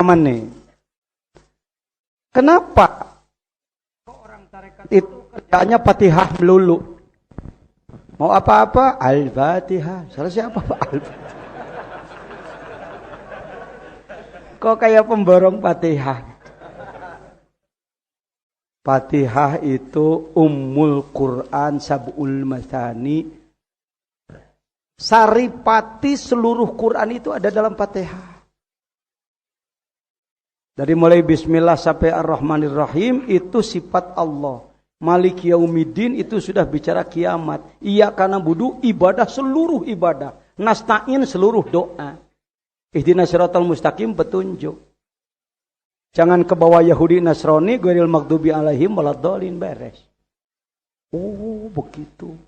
aman nih. Kenapa orang tarekat itu kerjanya Fatihah melulu? Mau apa-apa Al-Fatihah. Selesai apa-apa Al-Fatihah. Kok kayak pemborong Fatihah? Fatihah itu Ummul Quran Sab'ul Mathani. Saripati seluruh Quran itu ada dalam Fatihah. Dari mulai Bismillah sampai Ar-Rahmanir-Rahim itu sifat Allah. Malik Yaumiddin itu sudah bicara kiamat. Iyyaka na'budu ibadah seluruh ibadah. Nasta'in seluruh doa. Ihdinas siratal mustaqim petunjuk. Jangan ke bawah Yahudi Nasrani ghairil maghdubi alaihim waladdallin beres. Oh, begitu.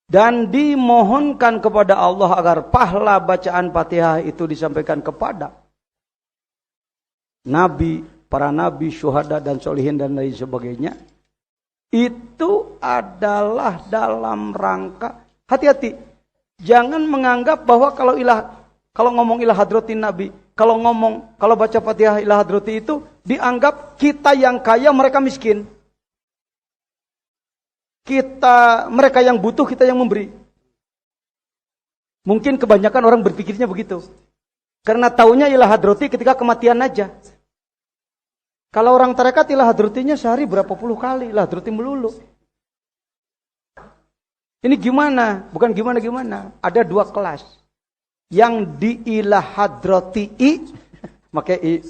Dan dimohonkan kepada Allah agar pahala bacaan Fatihah itu disampaikan kepada nabi, para nabi, syuhada dan solihin dan lain sebagainya. Itu adalah dalam rangka hati-hati. Jangan menganggap bahwa kalau ngomong ilah hadratin nabi, kalau baca Fatihah ilah hadrati itu dianggap kita yang kaya, mereka miskin. Mereka yang butuh, kita yang memberi. Mungkin kebanyakan orang berpikirnya begitu. Karena taunya ilah hadrati ketika kematian aja. Kalau orang tarekat ilah hadratinya sehari berapa puluh kali ilah hadrati melulu. Ini gimana? Bukan gimana-gimana. Ada dua kelas. Yang di ilah hadrati pakai i.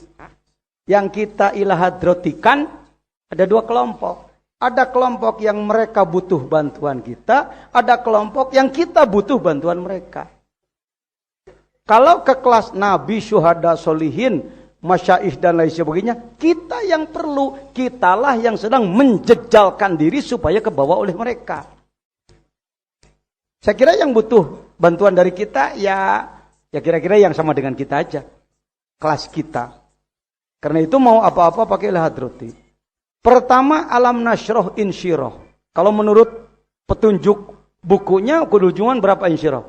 Yang kita ilah hadratikan ada dua kelompok. Ada kelompok yang mereka butuh bantuan kita, ada kelompok yang kita butuh bantuan mereka. Kalau ke kelas nabi, syuhada, solihin, masyaikh dan lain sebagainya, kita yang perlu, kitalah yang sedang menjejalkan diri supaya kebawa oleh mereka. Saya kira yang butuh bantuan dari kita ya kira-kira yang sama dengan kita aja. Kelas kita. Karena itu mau apa-apa pakai ilah hadrati. Pertama alam nasroh insyirah. Kalau menurut petunjuk bukunya kedujuan berapa insyirah?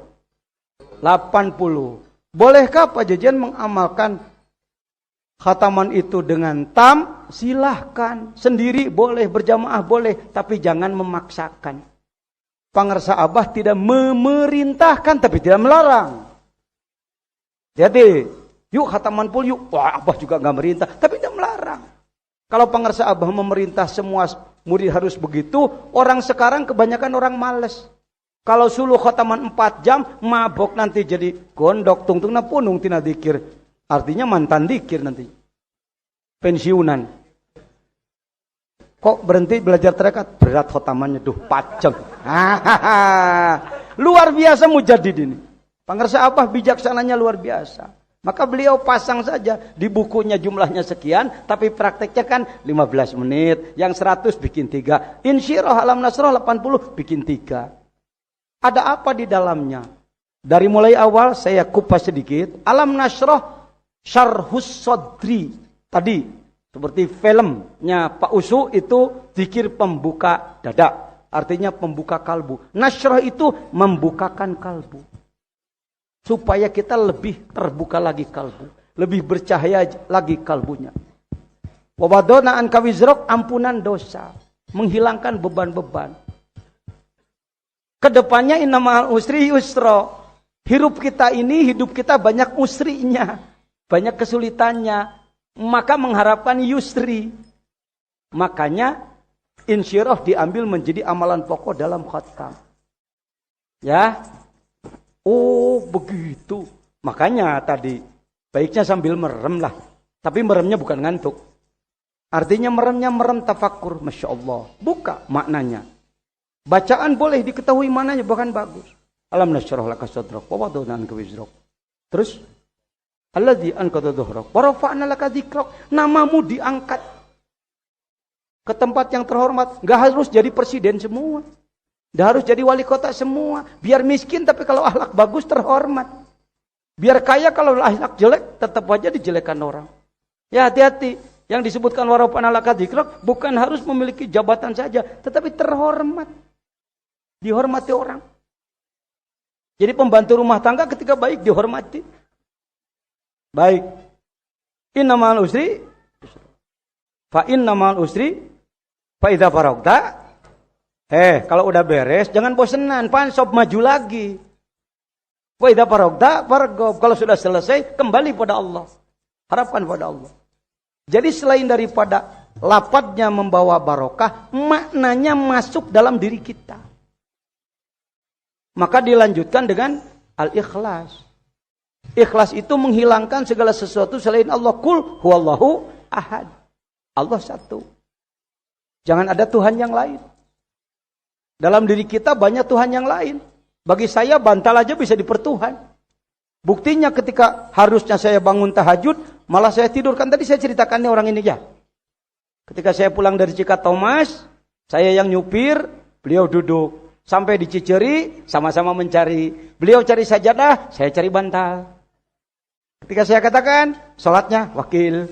80. Bolehkah Pak Jajan mengamalkan khataman itu dengan tam? Silahkan. Sendiri boleh, berjamaah boleh. Tapi jangan memaksakan. Pangersa Abah tidak memerintahkan tapi tidak melarang. Jadi, yuk khataman pul yuk. Wah, Abah juga gak merintah tapi tidak melarang. Kalau pangersa Abah memerintah semua murid harus begitu, orang sekarang kebanyakan orang males. Kalau suluh khataman 4 jam, mabok nanti jadi gondok, tungtungna punung tina dikir. Artinya mantan dikir nanti. Pensiunan. Kok berhenti belajar tarekat? Berat khatamannya, 4 jam. Luar biasa mujadid ini. Pangersa Abah bijaksananya luar biasa. Maka beliau pasang saja di bukunya jumlahnya sekian, tapi prakteknya kan 15 menit, yang 100 bikin 3. Insyirah alam nasroh 80 bikin 3. Ada apa di dalamnya? Dari mulai awal saya kupas sedikit. Alam nasroh syarhus sodri. Tadi seperti filmnya Pak Usu itu zikir pembuka dada. Artinya pembuka kalbu. Nasroh itu membukakan kalbu. Supaya kita lebih terbuka lagi kalbu. Lebih bercahaya lagi kalbunya. Wawadona an kawizrok, ampunan dosa. Menghilangkan beban-beban. Kedepannya innamal usri yusra. Hidup kita banyak usrinya. Banyak kesulitannya. Maka mengharapkan yusri. Makanya insyirah diambil menjadi amalan pokok dalam khatam. Ya. Oh begitu. Makanya tadi baiknya sambil merem lah. Tapi meremnya bukan ngantuk. Artinya merem tafakkur. Masya Allah. Buka maknanya. Bacaan boleh diketahui mananya bahkan bagus. Alam nasyrah laka sadrak wa wada'na anka wizrak. Terus alladzi anqadha dhahrak wa rafa'na laka dzikrak. Namamu diangkat ke tempat yang terhormat. Enggak harus jadi presiden semua. Dah harus jadi wali kota semua. Biar miskin tapi kalau akhlak bagus terhormat. Biar kaya kalau akhlak jelek tetap aja dijelekan orang. Ya hati-hati. Yang disebutkan warafa'na laka dzikrak bukan harus memiliki jabatan saja. Tetapi terhormat. Dihormati orang. Jadi pembantu rumah tangga ketika baik dihormati. Baik. Innamal usri fa innamal usri fa idza faragta. Kalau udah beres jangan bosenan, pansop maju lagi. Fa idza faragta farghab. Kalau sudah selesai kembali pada Allah. Harapkan pada Allah. Jadi selain daripada lafadznya membawa barokah, maknanya masuk dalam diri kita. Maka dilanjutkan dengan al-ikhlas. Ikhlas itu menghilangkan segala sesuatu selain Allah. Qul huwallahu ahad. Allah satu. Jangan ada Tuhan yang lain. Dalam diri kita banyak Tuhan yang lain. Bagi saya bantal aja bisa dipertuhan. Buktinya ketika harusnya saya bangun tahajud, malah saya tidur. Kan tadi saya ceritakan nih orang ini ya. Ketika saya pulang dari Cikatomas, saya yang nyupir, beliau duduk. Sampai di Ciceri, sama-sama mencari. Beliau cari sajadah, saya cari bantal. Ketika saya katakan, sholatnya wakil.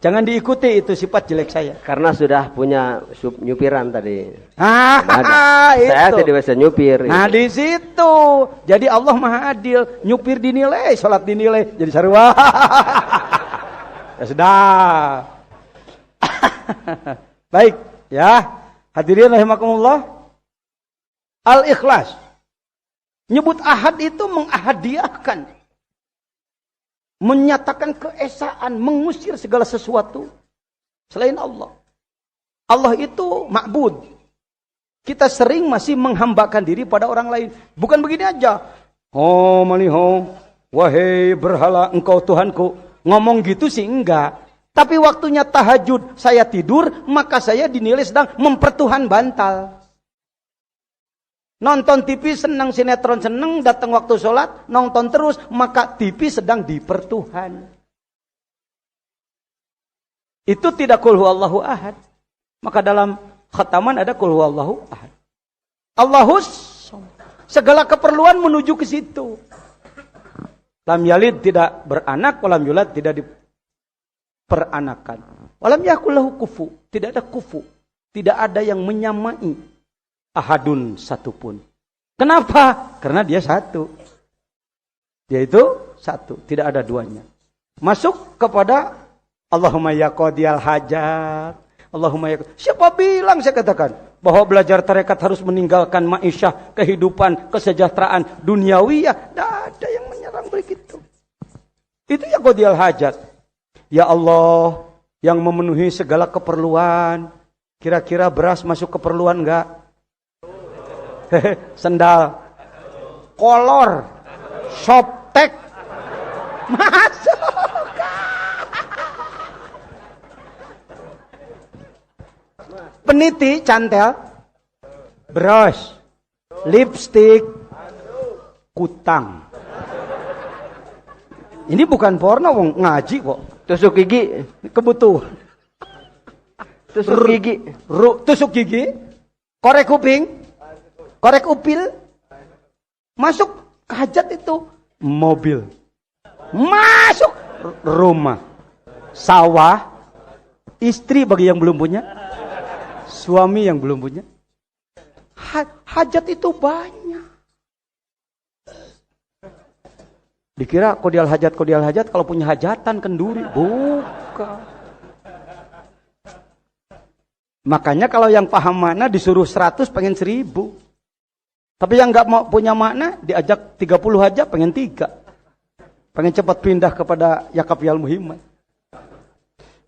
Jangan diikuti itu sifat jelek saya. Karena sudah punya nyupiran tadi. Saya tidak bisa nyupir. Nah di situ. Jadi Allah Maha Adil. Nyupir dinilai, sholat dinilai. Jadi sarwa. Ya sudah. Baik. Ya. Hadirin rahimakumullah. Al-ikhlas. Nyebut ahad itu mengahadiahkan. Menyatakan keesaan, mengusir segala sesuatu selain Allah. Allah itu ma'bud. Kita sering masih menghambakan diri pada orang lain. Bukan begini aja. Oh maliho, wahai berhala engkau Tuhanku. Ngomong gitu sih enggak. Tapi waktunya tahajud, saya tidur, maka saya dinilai sedang mempertuhan bantal. Nonton TV senang, sinetron senang, datang waktu sholat, nonton terus, maka TV sedang dipertuhan. Itu tidak qul huwallahu ahad. Maka dalam khataman ada qul huwallahu ahad. Allahus, segala keperluan menuju ke situ. Lam yalid tidak beranak, walam yulad tidak diperanakan. Walam yakul lahu kufu, tidak ada kufu. Tidak ada yang menyamai ahadun satupun. Kenapa? Karena dia satu. Dia itu satu, tidak ada duanya. Masuk kepada Allahumma ya qadiyal hajat. Allahumma ya. Siapa bilang saya katakan bahwa belajar tarekat harus meninggalkan ma'isyah, kehidupan, kesejahteraan duniawiyah? Tidak ada yang menyerang begitu. Itu ya qadiyal hajat. Ya Allah yang memenuhi segala keperluan. Kira-kira beras masuk keperluan enggak? Sendal, kolor, softtek, masuk. Peniti, cantel, brush, lipstick, kutang. Ini bukan porno, wong ngaji kok. Tusuk gigi, kebutuhan. Tusuk gigi, tusuk gigi, korek kuping. Korek upil, masuk ke hajat itu, mobil, masuk rumah, sawah, istri bagi yang belum punya, suami yang belum punya. Hajat itu banyak. Dikira kodial hajat, kalau punya hajatan kenduri, bukan. Makanya kalau yang paham makna disuruh 100 pengen 1000. Tapi yang nggak mau punya makna diajak 30 aja pengen 3. Pengen cepat pindah kepada yakafiyal muhimmat.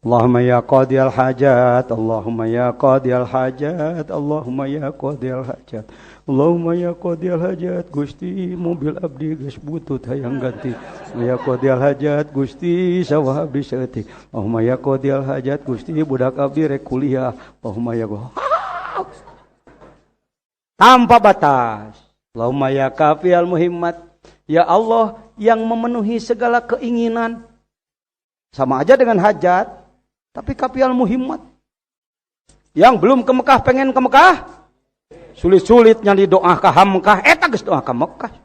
Allahumma ya qadiyal hajat, Allahumma ya qadiyal hajat, Allahumma ya qadiyal hajat. Allahumma ya qadiyal hajat, Gusti mobil abdi geus butut hayang ganti. Ya qadiyal hajat, Gusti sawah abdi seutik. Allahumma ya qadiyal hajat, Gusti budak abdi rek kuliah. Allahumma ya tanpa batas. Allahumma ya kafiyal muhimmat. Ya Allah yang memenuhi segala keinginan. Sama aja dengan hajat. Tapi kafiyal muhimmat. Yang belum ke Mekah pengen ke Mekah. Sulit-sulit nyali doa ke Mekah. Eta geus doa ke Mekah.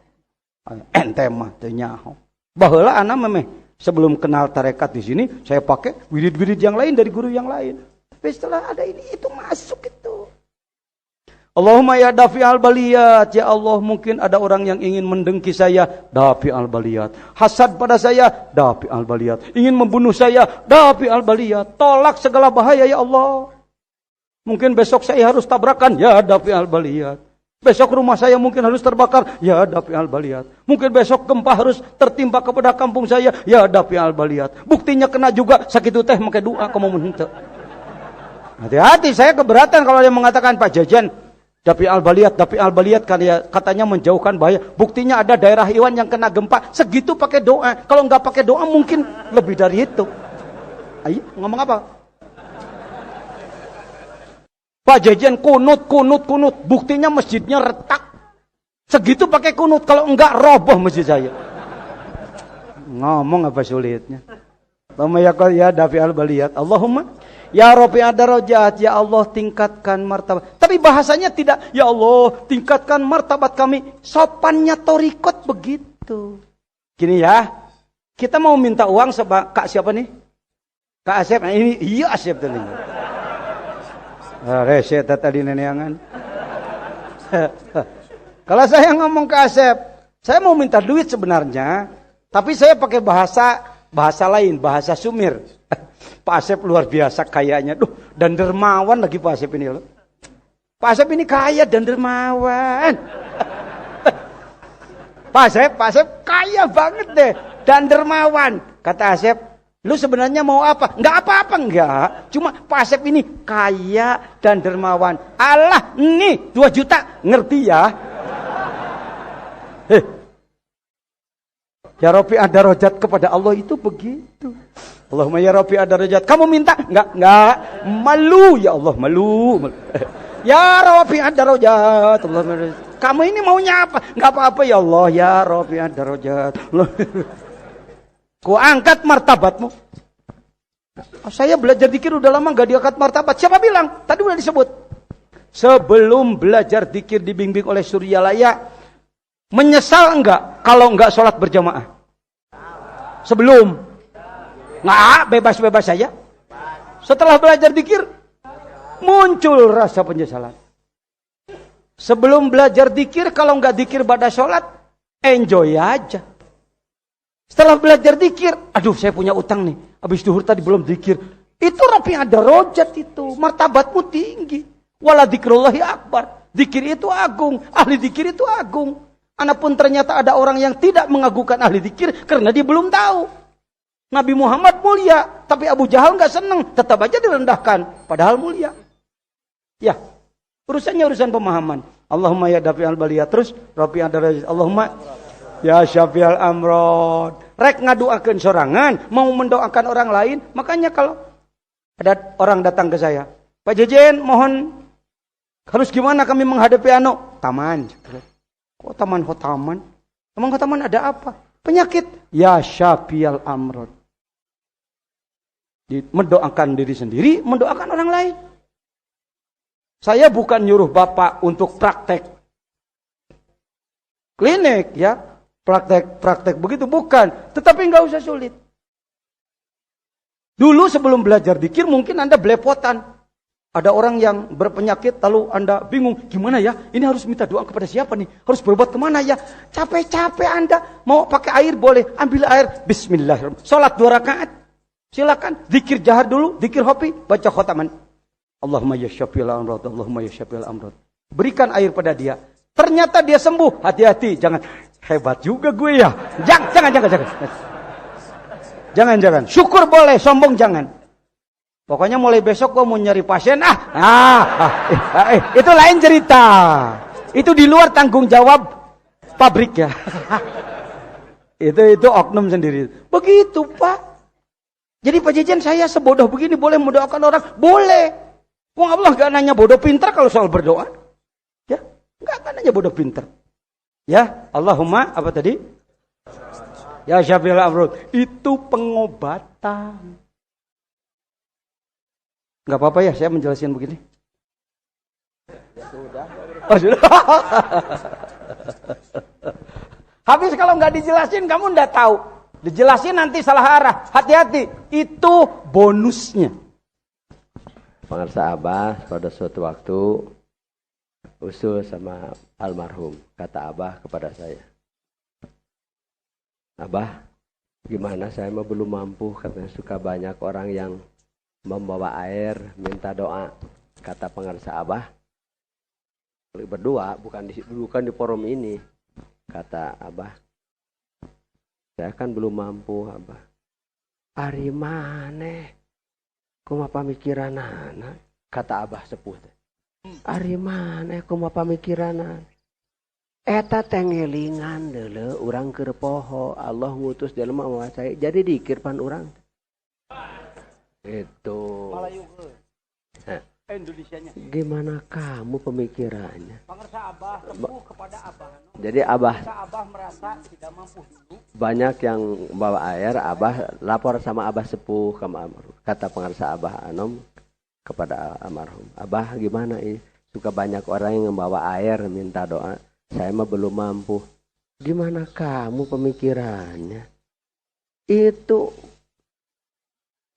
Ente mah teu nyaho. Baheula ana memeh sebelum kenal tarekat di sini saya pakai wirid-wirid yang lain dari guru yang lain. Tapi setelah ada ini itu masuk itu. Allahumma ya dafi'al baliyat, ya Allah mungkin ada orang yang ingin mendengki saya, dafi'al baliyat. Hasad pada saya, dafi'al baliyat. Ingin membunuh saya, dafi'al baliyat. Tolak segala bahaya ya Allah. Mungkin besok saya harus tabrakan, ya dafi'al baliyat. Besok rumah saya mungkin harus terbakar, ya dafi'al baliyat. Mungkin besok gempa harus tertimpa kepada kampung saya, ya dafi'al baliyat. Buktinya kena juga sakit teh pakai doa kamu menhente. Hati-hati, saya keberatan kalau dia mengatakan Pak Jajan dafi'al baliyat katanya menjauhkan bahaya. Buktinya ada daerah Iwan yang kena gempa, segitu pakai doa. Kalau nggak pakai doa mungkin lebih dari itu. Ayo, ngomong apa? Pak Jajan kunut. Buktinya masjidnya retak. Segitu pakai kunut, kalau enggak roboh masjid saya. Ngomong apa sulitnya? Allahumma ya dafi'al baliyat. Allahumma ya rafi'ad darajat, ya Allah tingkatkan martabat. Tapi bahasanya tidak, ya Allah tingkatkan martabat kami. Sopannya torikot begitu. Gini ya, kita mau minta uang sama Kak siapa nih? Kak Asep, nah ini iya Asep tadi. Reset tadi neneangan. Kalau saya ngomong ke Asep, saya mau minta duit sebenarnya, tapi saya pakai bahasa lain, bahasa Sumir. Pak Asep luar biasa kayanya. Dan dermawan lagi Pak Asep ini loh. Pak Asep ini kaya dan dermawan. Pak Asep kaya banget deh. Dan dermawan. Kata Asep, lu sebenarnya mau apa? Enggak apa-apa, enggak. Cuma Pak Asep ini kaya dan dermawan. Allah, nih 2 juta. Ngerti ya? Ya Rafi'ad darajat kepada Allah itu begitu. Allahumma ya Rafi'ad darajat. Kamu minta? Enggak. Malu ya Allah, malu. Ya Rafi'ad darajat. Kamu ini maunya apa? Enggak apa-apa ya Allah, ya Rafi'ad darajat. Ku angkat martabatmu. Saya belajar dzikir udah lama enggak diangkat martabat. Siapa bilang? Tadi udah disebut. Sebelum belajar dzikir dibimbing oleh Suryalaya, menyesal enggak kalau enggak sholat berjamaah? Sebelum? Enggak, bebas-bebas saja. Setelah belajar dzikir, muncul rasa penyesalan. Sebelum belajar dzikir, kalau enggak dzikir pada sholat, enjoy aja. Setelah belajar dzikir, aduh saya punya utang nih, habis duhur tadi belum dzikir. Itu Rafi'ad darajat itu, martabatmu tinggi. Wala dzikrullahi akbar. Dzikir itu agung, ahli dzikir itu agung. Anapun ternyata ada orang yang tidak mengagungkan ahli dzikir karena dia belum tahu. Nabi Muhammad mulia, tapi Abu Jahal nggak senang, tetap aja direndahkan, padahal mulia. Ya, urusannya urusan pemahaman. Allahumma ya dafi'al baliyat, terus Rafi'ad darajat. Allahumma ya syafi'al amrod. Rek ngaduakeun sorangan, mau mendoakan orang lain. Makanya kalau ada orang datang ke saya, Pak Jejen, mohon harus gimana kami menghadapi taman. Kok taman? Emang taman ada apa? Penyakit. Ya syafi'al amrod. Mendoakan diri sendiri, mendoakan orang lain. Saya bukan nyuruh Bapak untuk praktek klinik ya. Praktek begitu, bukan. Tetapi nggak usah sulit. Dulu sebelum belajar dzikir mungkin Anda belepotan. Ada orang yang berpenyakit lalu Anda bingung. Gimana ya? Ini harus minta doa kepada siapa nih? Harus berobat kemana ya? Capek-capek Anda. Mau pakai air boleh. Ambil air. Bismillahirrahmanirrahim. Salat 2 rakaat. Silakan. Dzikir jahar dulu. Dzikir hopi. Baca khotaman. Allahumma ya syafi'al amrod. Allahumma ya syafi'al amrod. Berikan air pada dia. Ternyata dia sembuh. Hati-hati. Jangan. Hebat juga gue ya. Jangan. Syukur boleh. Sombong jangan. Pokoknya mulai besok gue mau nyari pasien. Itu lain cerita. Itu di luar tanggung jawab pabrik ya. itu oknum sendiri. Begitu Pak. Jadi Pak Jejen saya sebodoh begini boleh mendoakan orang? Boleh. Wong Allah gak nanya bodoh pintar kalau soal berdoa. Ya, gak nanya bodoh pintar. Ya, Allahumma apa tadi? Ya syafi'al amrod. Itu pengobatan. Gak apa-apa ya saya menjelaskan begini. Sudah. Oh, sudah. Habis kalau nggak dijelasin kamu nggak tahu. Dijelasin nanti salah arah. Hati-hati. Itu bonusnya. Pengarsa Abah pada suatu waktu usul sama almarhum. Kata Abah kepada saya, Abah, gimana saya mah belum mampu. Katanya suka banyak orang yang membawa air, minta doa. Kata pengarsa Abah, berdua, bukan di forum ini. Kata Abah, saya kan belum mampu, Abah. Ari maneh, kumaha pamikiranana? Kata Abah sepuh. Ari maneh kumaha pamikiranana? Eta tengelingan deuleu urang keur poho, Allah ngutus jelema mawasai. Jadi dikir pan urang. Itu. Indonesianya. Gimana kamu pemikirannya? Pengersa Abah teguh kepada Abah. Jadi Abah merasa tidak mampu dulu. banyak yang bawa air, Abah lapor sama Abah sepuh kata pengarsa Abah Anom kepada almarhum. Abah gimana ini? Suka banyak orang yang membawa air minta doa. Saya mah belum mampu. Gimana kamu pemikirannya? Itu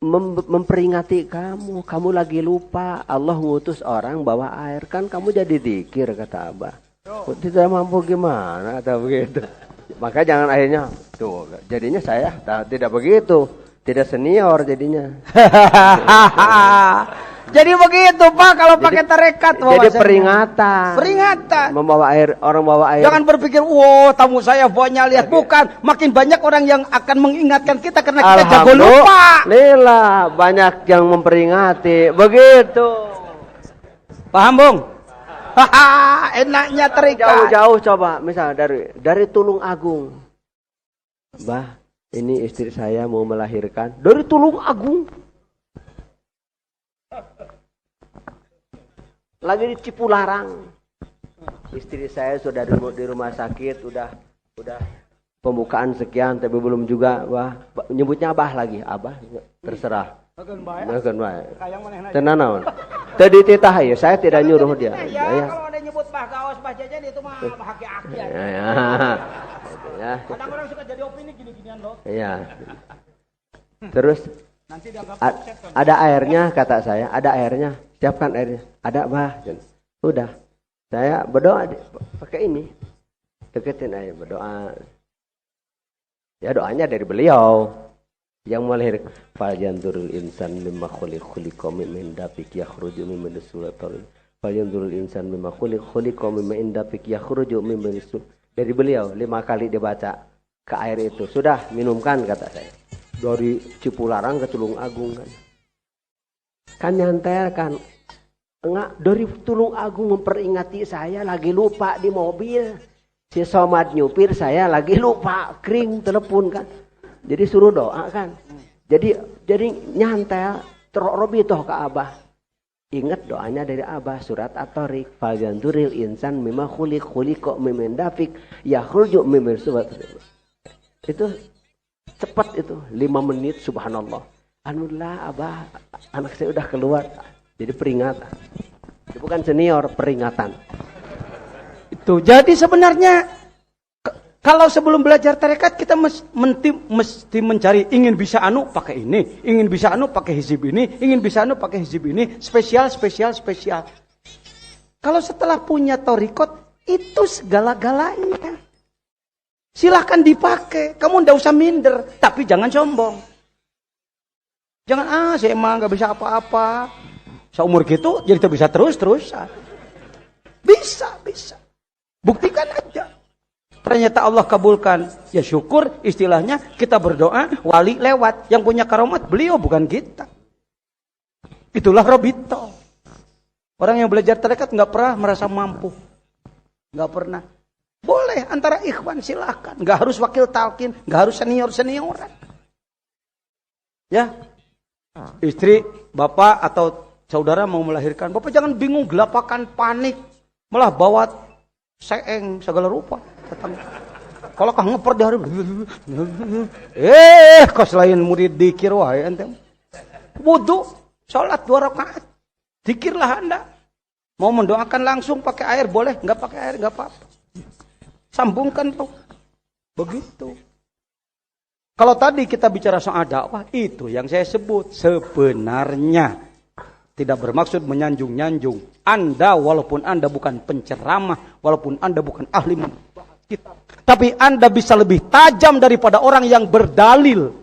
memperingati kamu lagi lupa, Allah ngutus orang bawa air, kan kamu jadi dikir, kata Abah. Tidak mampu gimana, kata begitu. Maka jangan akhirnya, tuh jadinya saya tidak begitu, tidak senior jadinya. Jadi begitu Pak, kalau pakai tarekat. Jadi peringatan. Peringatan. Membawa air, orang bawa air. Jangan berpikir, wow tamu saya banyak lihat. Bukan, makin banyak orang yang akan mengingatkan kita karena kita jago lupa. Alhamdulillah, banyak yang memperingati. Begitu. Paham Bung? Enaknya terikat. Jauh-jauh coba, misal dari Tulung Agung. Bah, ini istri saya mau melahirkan dari Tulung Agung. Lagi di Cipularang. Istri saya sudah di rumah sakit, udah pembukaan sekian tapi belum juga, Bah. Nyebutnya Abah lagi, Abah terserah. Makan baik. Tenan naon? Tadi titah ya, saya tidak nyuruh dia. Ya, kalau ada nyebut Bah Gaos, Bah Jajan itu mah haki-haki aja. Ya. Kadang orang suka jadi opini gini-ginian loh. Iya. Terus Nanti dianggap ada airnya, kata saya, ada airnya. Siapkan airnya. Ada, Bah. Udah. Saya berdoa pakai ini. Deketin air, berdoa. Ya doanya dari beliau. Yang melahirkan falyanzurul insan mimma khuliqa min dafik yakhruju min sulatul. Falyanzurul insan mimma khuliqa min dafik yakhruju min sul. Dari beliau 5 kali dibaca ke air itu. Sudah, minumkan, kata saya. Dari Cipularang ke Tulung Agung kan. Kan nyantel kan. Enggak, dari Tulung Agung memperingati saya lagi lupa di mobil. Si Somad nyupir, saya lagi lupa, kering telepon kan. Jadi suruh doa kan. Jadi nyantel Robi toh ke Abah. Ingat doanya dari Abah, surat At-Tariq. Falyanzuril insan mimma khuliqa min dafik yakhruju min sulb. Itu cepat itu, 5 menit, subhanallah. Alhamdulillah Abah, anak saya udah keluar. Jadi peringatan. Itu bukan senior, peringatan. Itu. Jadi sebenarnya kalau sebelum belajar tarekat kita mesti mencari, ingin bisa anu pakai ini, ingin bisa anu pakai hizib ini, ingin bisa anu pakai hizib ini, spesial. Kalau setelah punya torikot itu segala-galanya. Silahkan dipakai, kamu ndak usah minder, tapi jangan sombong. Jangan saya emang nggak bisa apa-apa. Seumur gitu jadi bisa terus-terusan. Bisa. Buktikan aja. Ternyata Allah kabulkan. Ya syukur, istilahnya kita berdoa, wali lewat. Yang punya karomat beliau, bukan kita. Itulah Robito. Orang yang belajar tarekat nggak pernah merasa mampu. Nggak pernah. Boleh antara ikhwan, silakan. Nggak harus wakil talqin, nggak harus senioran. Ya, istri, bapak atau saudara mau melahirkan, bapak jangan bingung, gelapakan, panik, malah bawa seeng segala rupa. Kalau kang ngeper di hari, kos lain murid dikir wae ente. Wudu, sholat 2 rakaat, dikirlah anda. Mau mendoakan langsung pakai air boleh, nggak pakai air nggak apa-apa. Sambungkan tuh, begitu. Kalau tadi kita bicara soal dakwah, itu yang saya sebut sebenarnya tidak bermaksud menyanjung-nyanjung. Anda walaupun Anda bukan penceramah, walaupun Anda bukan ahli kitab, tapi Anda bisa lebih tajam daripada orang yang berdalil.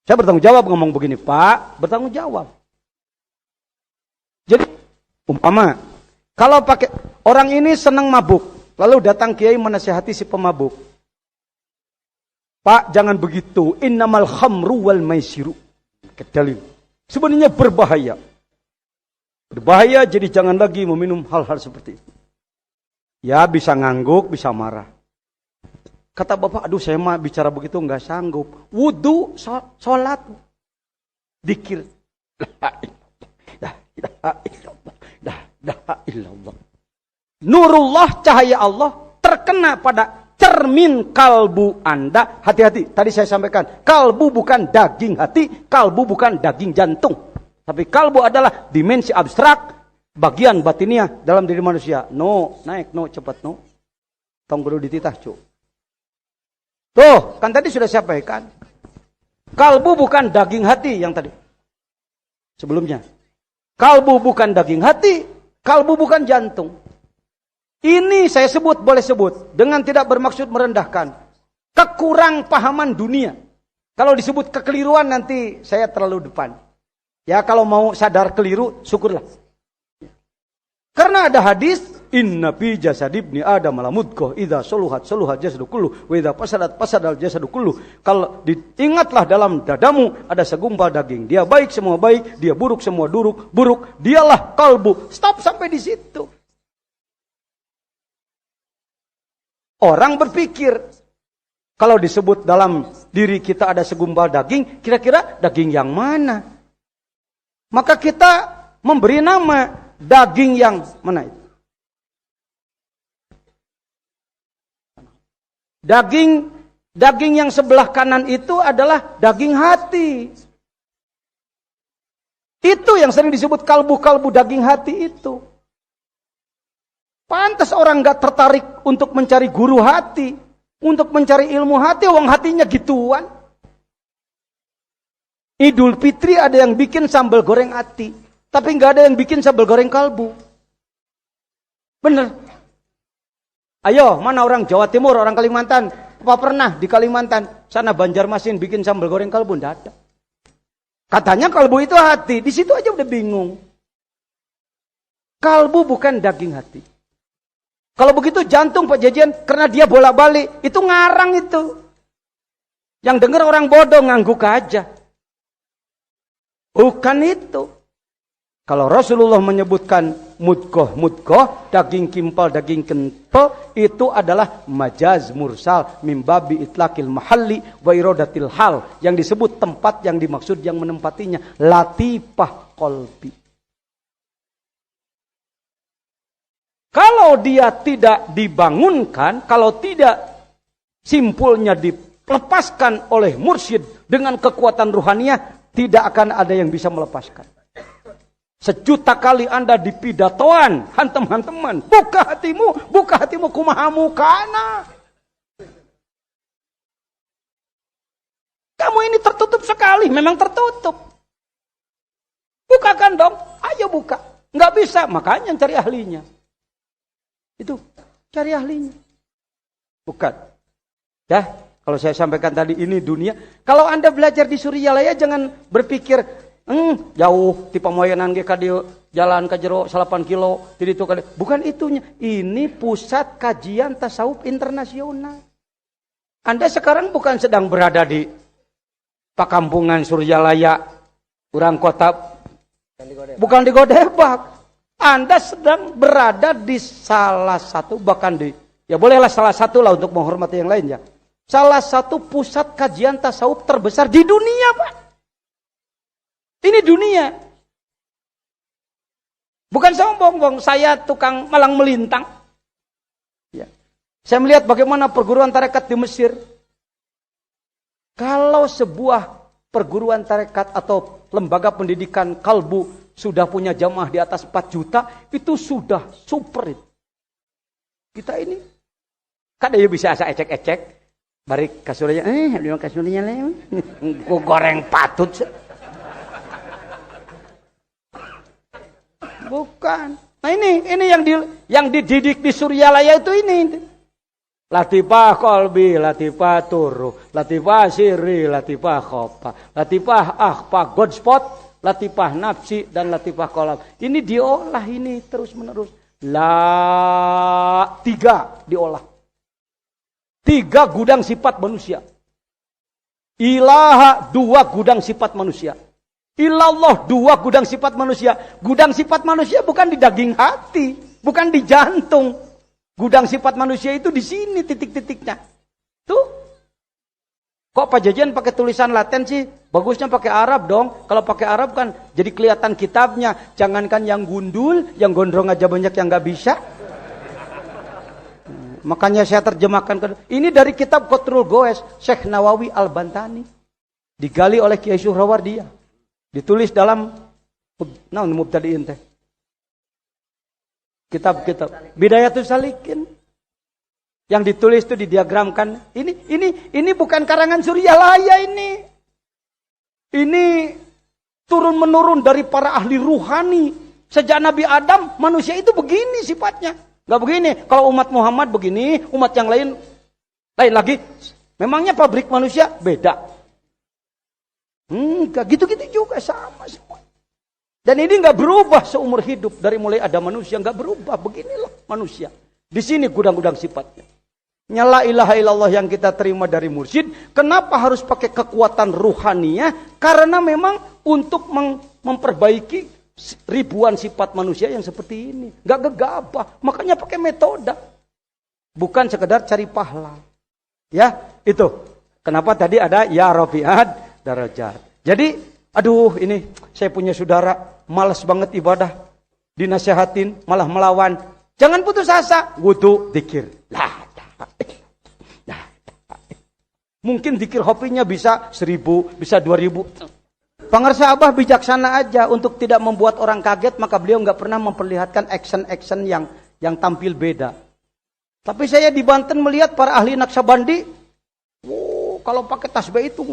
Saya bertanggung jawab ngomong begini, Pak, bertanggung jawab. Jadi umpama kalau pakai orang ini senang mabuk, lalu datang kiai menasihati si pemabuk. Pak, jangan begitu. Innamal khamru wal maisiru. Dalil. Sebenarnya berbahaya. Berbahaya, jadi jangan lagi meminum hal-hal seperti itu. Ya, bisa ngangguk, bisa marah. Kata bapak, aduh saya mah bicara begitu nggak sanggup. Wudu, sholat, dikir. La ilaha illallah. Nurullah, cahaya Allah terkena pada cermin kalbu Anda. Hati-hati, tadi saya sampaikan, kalbu bukan daging hati, kalbu bukan daging jantung. Tapi kalbu adalah dimensi abstrak, bagian batiniah dalam diri manusia. No, naik, no, cepat, no. Tong kudu dititah, cu. Tuh, kan tadi sudah saya sampaikan. Kalbu bukan daging hati yang tadi. Sebelumnya. Kalbu bukan daging hati, kalbu bukan jantung. Ini saya sebut, boleh sebut, dengan tidak bermaksud merendahkan. Kekurang pahaman dunia. Kalau disebut kekeliruan nanti saya terlalu depan. Ya kalau mau sadar keliru, syukurlah. Karena ada hadis, inna fi jasad ibni adam la mudghah idza soluhat jasadu kullu wa idza fasadat jasadu kullu. Kalau diingatlah dalam dadamu ada segumpal daging. Dia baik semua baik, dia buruk semua buruk. Dialah kalbu. Stop sampai di situ. Orang berpikir, kalau disebut dalam diri kita ada segumpal daging, kira-kira daging yang mana? Maka kita memberi nama daging yang mana itu? Daging yang sebelah kanan itu adalah daging hati. Itu yang sering disebut kalbu-kalbu daging hati itu. Pantas orang gak tertarik untuk mencari guru hati. Untuk mencari ilmu hati, wong hatinya gituan. Idul Fitri ada yang bikin sambal goreng hati. Tapi gak ada yang bikin sambal goreng kalbu. Bener. Ayo, mana orang Jawa Timur, orang Kalimantan? Apa pernah di Kalimantan? Sana Banjarmasin bikin sambal goreng kalbu? Nggak ada. Katanya kalbu itu hati. Di situ aja udah bingung. Kalbu bukan daging hati. Kalau begitu jantung Pak Jajian, karena dia bolak-balik, itu ngarang itu. Yang dengar orang bodoh, ngangguk aja. Bukan itu. Kalau Rasulullah menyebutkan mudghah, daging kimpal, daging kental, itu adalah majaz mursal mimbabi itlaqil mahalli wa iradatil hal. Yang disebut tempat yang dimaksud yang menempatinya. Latifah qalbi. Kalau dia tidak dibangunkan, kalau tidak simpulnya dilepaskan oleh mursyid dengan kekuatan ruhaniyah, tidak akan ada yang bisa melepaskan. Sejuta kali Anda dipidatoan, hantem-hanteman, buka hatimu kumahamu kana. Kamu ini tertutup sekali, memang tertutup. Bukakan dong, ayo buka. Nggak bisa, makanya cari ahlinya. Itu, cari ahlinya. Bukan. Ya, kalau saya sampaikan tadi ini dunia. Kalau Anda belajar di Suryalaya jangan berpikir, jauh di pamoyanan ge ka dieu jalan ka jero 8 kilo di ditu ka. Bukan itunya. Ini pusat kajian tasawuf internasional. Anda sekarang bukan sedang berada di Pakampungan Suryalaya, urang kota, bukan di Godebak. Anda sedang berada di salah satu, bahkan di, ya bolehlah salah satu lah untuk menghormati yang lain ya. Salah satu pusat kajian tasawuf terbesar di dunia, Pak. Ini dunia. Bukan sombong, saya tukang malang melintang. Ya. Saya melihat bagaimana perguruan tarekat di Mesir. Kalau sebuah perguruan tarekat atau lembaga pendidikan kalbu sudah punya jamaah di atas 4 juta, itu sudah super. Kita ini, kadang bisa asa ecek-ecek. Barik kasurnya, dia kasurnya lem. Ku goreng patut. Bukan. Nah ini yang dididik di Suryalaya itu ini. Latifah kolbi, latifah turu, latifah siri, latifah khofa, latifah akhfa, godspot, latifah nafsi, dan latifah kolam. Ini diolah ini terus menerus. Tiga diolah. 3 gudang sifat manusia. Ilaha 2 gudang sifat manusia. Ilallah 2 gudang sifat manusia. Gudang sifat manusia bukan di daging hati, bukan di jantung. Gudang sifat manusia itu di sini titik-titiknya. Tuh. Kok Pak Jajan pakai tulisan Latin sih? Bagusnya pakai Arab dong. Kalau pakai Arab kan jadi kelihatan kitabnya. Jangankan yang gundul, yang gondrong aja banyak yang nggak bisa. Makanya saya terjemahkan ke ini dari kitab Qatrul Goes Syekh Nawawi Al-Bantani. Digali oleh Kiai Suhrawardiyah. Ditulis dalam Mubtadi'in teh. Kitab-kitab Bidayatus Salikin yang ditulis itu didiagramkan. Ini bukan karangan Suryalaya ini. Ini turun menurun dari para ahli ruhani. Sejak Nabi Adam manusia itu begini sifatnya. Gak begini. Kalau umat Muhammad begini, umat yang lain lagi. Memangnya pabrik manusia beda. Gitu-gitu juga sama semua. Dan ini nggak berubah seumur hidup. Dari mulai ada manusia nggak berubah. Beginilah manusia. Di sini gudang-gudang sifatnya. La ilaha illallah yang kita terima dari mursyid. Kenapa harus pakai kekuatan ruhaniyah? Karena memang untuk memperbaiki ribuan sifat manusia yang seperti ini. Nggak gegabah. Makanya pakai metode. Bukan sekedar cari pahala. Ya, itu. Kenapa tadi ada ya rafi'at darajat. Jadi aduh ini saya punya saudara malas banget ibadah. Dinasihatin malah melawan. Jangan putus asa. Wudu, zikir. Mungkin zikir hobinya bisa 1000, bisa 2000. Pangarsa Abah bijaksana aja untuk tidak membuat orang kaget. Maka beliau nggak pernah memperlihatkan action-action yang tampil beda. Tapi saya di Banten melihat para ahli Naksabandi. Kalau pakai tasbih itu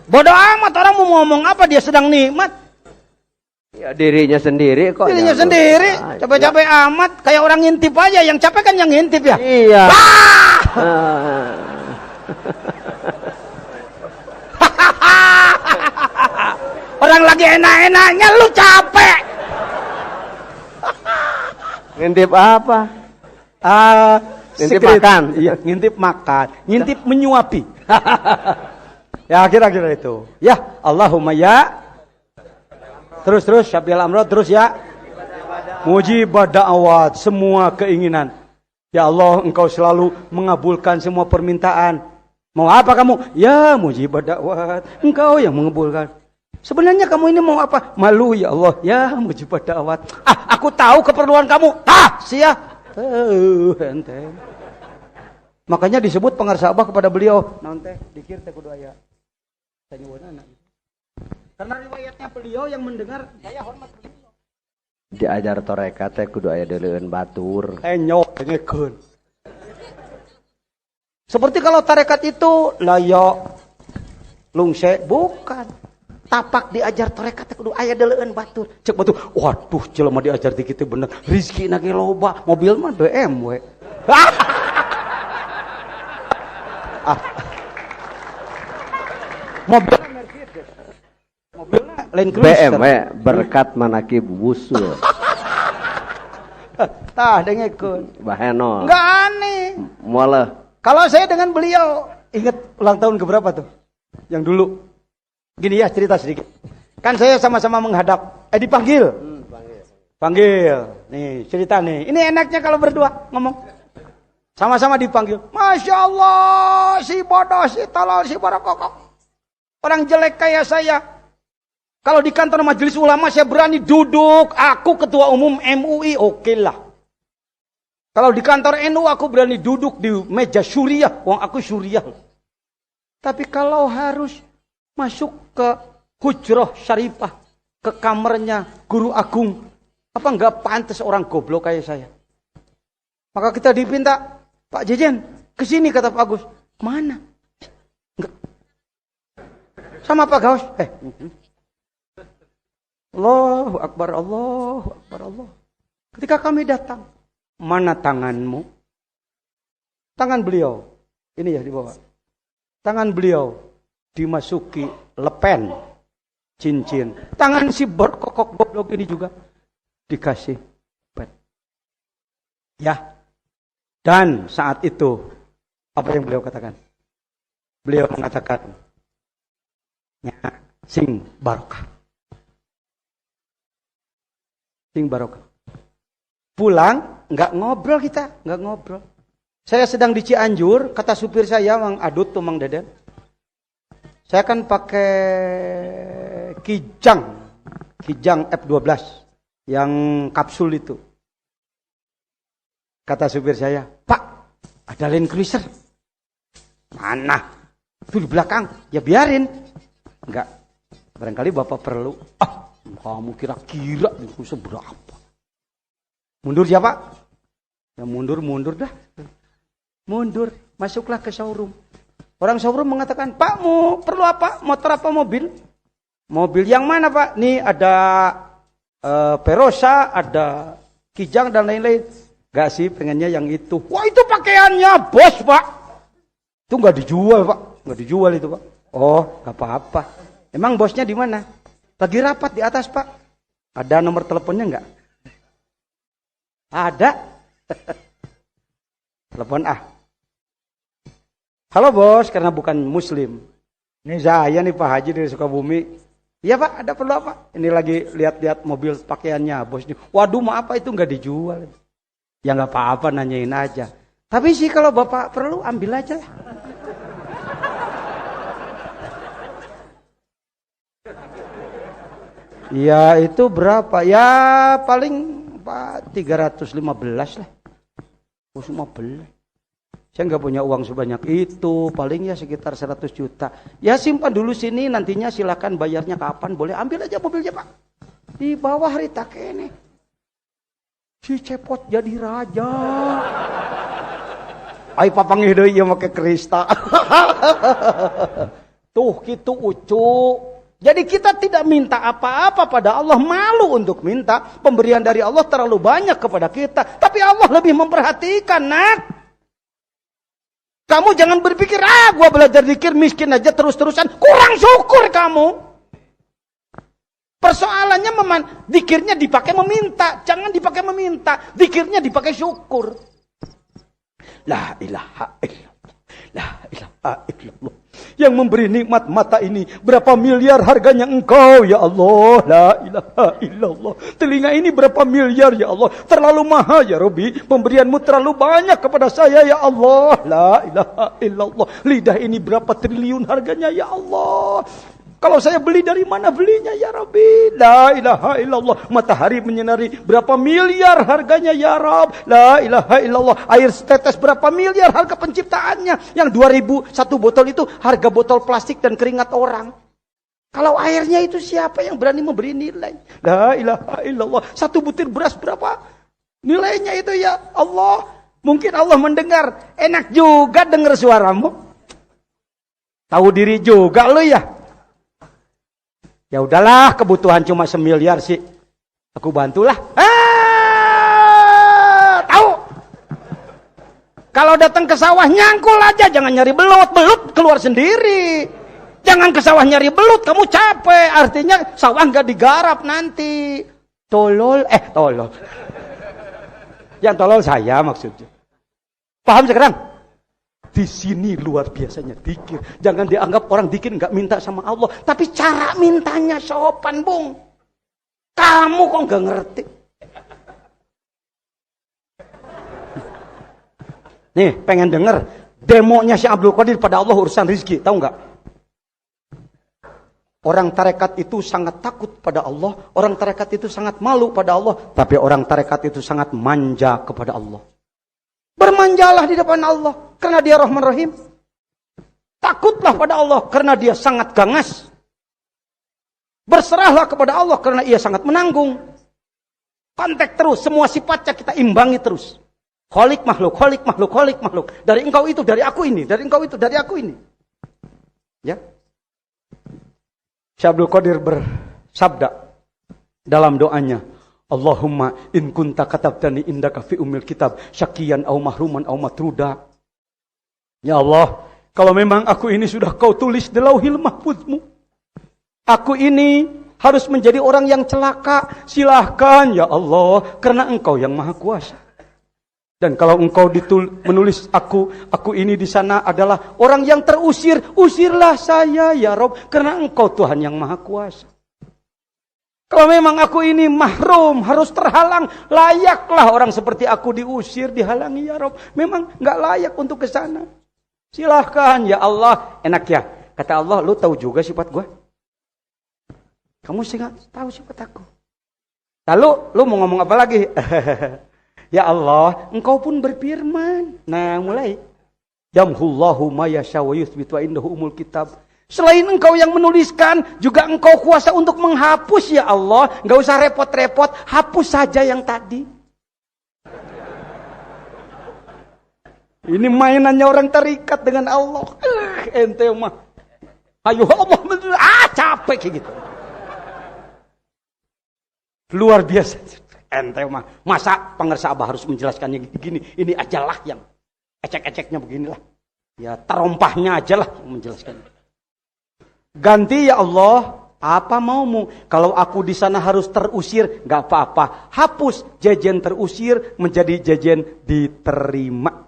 bodoh amat orang mau ngomong apa dia sedang nikmat. Ya dirinya sendiri kok. Dirinya sendiri. Capek-capek amat kayak orang ngintip aja. Yang capek kan yang ngintip ya. Iya. Orang lagi enak-enaknya lu capek. Ngintip apa? Ngintip makan. Iya, ngintip makan. Ngintip menyuapi. Ya kira-kira itu. Ya, Allahumma ya. Terus Syafi'il amro terus ya. Mujibad da'awat, semua keinginan. Ya Allah, Engkau selalu mengabulkan semua permintaan. Mau apa kamu? Ya, mujibad da'awat. Engkau yang mengabulkan. Sebenarnya kamu ini mau apa? Malu ya Allah. Ya, mujibad da'awat. Aku tahu keperluan kamu. Sia. Ente. Makanya disebut pengarsa Abah kepada beliau. Naon teh? Dikir teh kudu aya. Tanya anak. Karena riwayatnya beliau yang mendengar saya hormat beliau. Diajar torekat teh kudu aya deuleueun batur. Nyok dengekeun. Seperti kalau tarekat itu layo lungse bukan. Tapak diajar torekat kudu aya deuleueun batur. Cek batur. Waduh, jelema diajar di kitu bener. Rizki na ge loba, mobil mah BMW. Mobilnya Mercedes. Mobilnya Land Cruiser. BMW berkat manakib wusul. Tah dengekeun. Baheno. Enggak aneh. Moaleuh. Kalau saya dengan beliau ingat ulang tahun keberapa tuh? Yang dulu. Gini ya cerita sedikit. Kan saya sama-sama menghadap. Dipanggil. Panggil. Nih cerita nih. Ini enaknya kalau berdua ngomong. Sama-sama dipanggil. Masya Allah. Si bodoh, si tolol, si barokokok. Orang jelek kayak saya. Kalau di kantor majelis ulama saya berani duduk. Aku ketua umum MUI. Oke lah. Kalau di kantor NU aku berani duduk di meja syuriah. Wong aku syuriah. Tapi kalau harus masuk ke hujroh syarifah, ke kamarnya guru agung, Apa enggak pantas orang goblok kayak saya? Maka kita dipinta, Pak Jejen, ke sini kata Pak Agus. Mana? Enggak. Sama Pak Gaus. Allahu Akbar, Allahu Akbar, Allah. Ketika kami datang, mana tanganmu? Tangan beliau, ini ya di bawah. Tangan beliau dimasuki lepen cincin. Tangan si berkokok goblok ini juga dikasih pet. Ya. Dan saat itu apa yang beliau katakan? Beliau mengatakan, ya, sing barokah. Sing barokah. Pulang nggak ngobrol kita, nggak ngobrol. Saya sedang di Cianjur, kata supir saya, Mang Adut tuh Mang Deden. Saya kan pakai Kijang F12 yang kapsul itu. Kata supir saya, Pak, ada Land Cruiser. Mana? Itu di belakang. Ya biarin. Enggak. Barangkali Bapak perlu. Kamu kira-kira itu seberapa? Mundur ya Pak? Ya mundur dah. Mundur. Masuklah ke showroom. Orang showroom mengatakan, Pak mau perlu apa? Motor apa mobil? Mobil yang mana Pak? Nih ada Perosa, ada Kijang dan lain-lain. Gak sih, pengennya yang itu. Wah itu pakaiannya bos Pak. Itu gak dijual Pak. Gak dijual itu Pak. Oh gak apa-apa. Emang bosnya di mana? Lagi rapat di atas Pak. Ada nomor teleponnya enggak? Ada. Telepon Halo bos, karena bukan muslim. Ini saya nih Pak Haji dari Sukabumi. Iya Pak, ada perlu apa? Ini lagi lihat-lihat mobil pakaiannya bosnya. Waduh maaf Pak, itu enggak dijual. Ya enggak apa-apa, nanyain aja. Tapi sih kalau Bapak perlu ambil aja lah. Ya itu berapa? Ya paling Pak 315 lah. 15. Saya nggak punya uang sebanyak itu. Paling ya sekitar 100 juta. Ya simpan dulu sini, nantinya silakan bayarnya kapan. Boleh ambil aja mobilnya Pak. Di bawah Rita kene. Si cepot jadi raja. Ai papang deui ieu make Krista. Tuh gitu ucu. Jadi kita tidak minta apa-apa pada Allah, malu untuk minta. Pemberian dari Allah terlalu banyak kepada kita. Tapi Allah lebih memperhatikan, nak. Kamu jangan berpikir, gua belajar zikir miskin aja terus-terusan. Kurang syukur kamu. Persoalannya zikirnya dipakai meminta. Jangan dipakai meminta. Zikirnya dipakai syukur. La ilaha illallah. La ilaha illallah. Yang memberi nikmat mata ini, berapa miliar harganya engkau ya Allah. La ilaha illallah. Telinga ini berapa miliar ya Allah. Terlalu mahal ya Rabbi. Pemberianmu terlalu banyak kepada saya ya Allah. La ilaha illallah. Lidah ini berapa triliun harganya ya Allah. Kalau saya beli, dari mana belinya ya Rabbi? La ilaha illallah. Matahari menyinari, berapa miliar harganya ya Rabb? La ilaha illallah. Air setetes, berapa miliar harga penciptaannya? Yang 2000 satu botol itu harga botol plastik dan keringat orang. Kalau airnya itu siapa yang berani memberi nilai? La ilaha illallah. Satu butir beras berapa nilainya itu ya Allah? Mungkin Allah mendengar. Enak juga dengar suaramu. Tahu diri juga lo ya. Ya udahlah, kebutuhan cuma 1 miliar sih. Aku bantulah. Tahu? Kalau datang ke sawah nyangkul aja, jangan nyari belut. Belut keluar sendiri. Jangan ke sawah nyari belut, kamu capek. Artinya sawah nggak digarap nanti. Tolol. Yang tolol saya maksudnya. Paham sekarang? Di sini luar biasanya dikir. Jangan dianggap orang dikir nggak minta sama Allah. Tapi cara mintanya sopan, Bung. Kamu kok nggak ngerti? Nih, pengen denger demonya si Abdul Qadir pada Allah urusan rizki. Tahu nggak? Orang tarekat itu sangat takut pada Allah. Orang tarekat itu sangat malu pada Allah. Tapi orang tarekat itu sangat manja kepada Allah. Bermanjalah di depan Allah karena dia Rahman Rahim. Takutlah pada Allah karena dia sangat gangas. Berserahlah kepada Allah karena ia sangat menanggung. Kontak terus, semua sifatnya kita imbangi terus. Kholik makhluk, kholik makhluk, kholik makhluk. Dari engkau itu, dari aku ini, dari engkau itu, dari aku ini. Ya. Syekh Abdul Qadir bersabda dalam doanya, Allahumma in kunta katabtani indaka fi umil kitab syakiyan au mahruman au matruda. Ya Allah, kalau memang aku ini sudah kau tulis di lauhil mahfuzmu, aku ini harus menjadi orang yang celaka, silahkan ya Allah, karena engkau yang maha kuasa. Dan kalau engkau menulis aku ini di sana adalah orang yang terusir, usirlah saya ya Rob, karena engkau Tuhan yang maha kuasa. Kalau memang aku ini mahrum, harus terhalang, layaklah orang seperti aku diusir, dihalangi ya Rob. Memang gak layak untuk ke sana. Silahkan ya Allah. Enak ya, kata Allah, lu tahu juga sifat gue? Kamu sih gak tahu sifat aku. Lalu lu mau ngomong apa lagi? Ya Allah, engkau pun berfirman. Nah, mulai. Yamhullahu ma yasha wa yuthbit wa indahu umul kitab. Selain engkau yang menuliskan, juga engkau kuasa untuk menghapus ya Allah. Enggak usah repot-repot, hapus saja yang tadi. Ini mainannya orang terikat dengan Allah. Ente mah. Ayo Allah, capek kayak gitu. Luar biasa. Ente mah, masa pengersa Abah harus menjelaskannya gini, ini ajalah yang ecek-eceknya beginilah. Ya terompahnya aja lah menjelaskannya. Ganti ya Allah, apa maumu? Kalau aku di sana harus terusir, gak apa-apa. Hapus jajan terusir menjadi jajan diterima.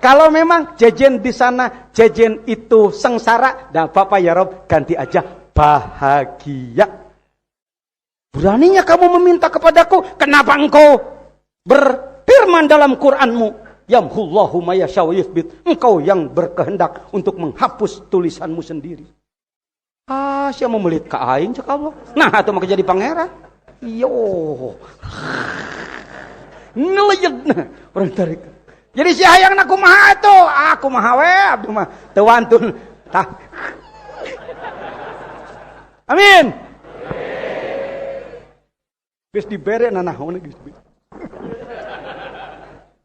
Kalau memang jajan di sana, jajan itu sengsara, gak apa-apa ya Rob, ganti aja bahagia. Beraninya kamu meminta kepadaku, kenapa engkau berfirman dalam Qur'anmu, yamhullahu ma yasha wa yuthbit, engkau yang berkehendak untuk menghapus tulisanmu sendiri. Siapa memelit ke aing cek Allah. Nah, itu maka jadi pangeran. Yo. Ngelejed orang tarik. Jadi si hayang aku maha itu, aku maha we, abdu mah teu wantun. Tah. Amin. Geus dibere nanaon geus.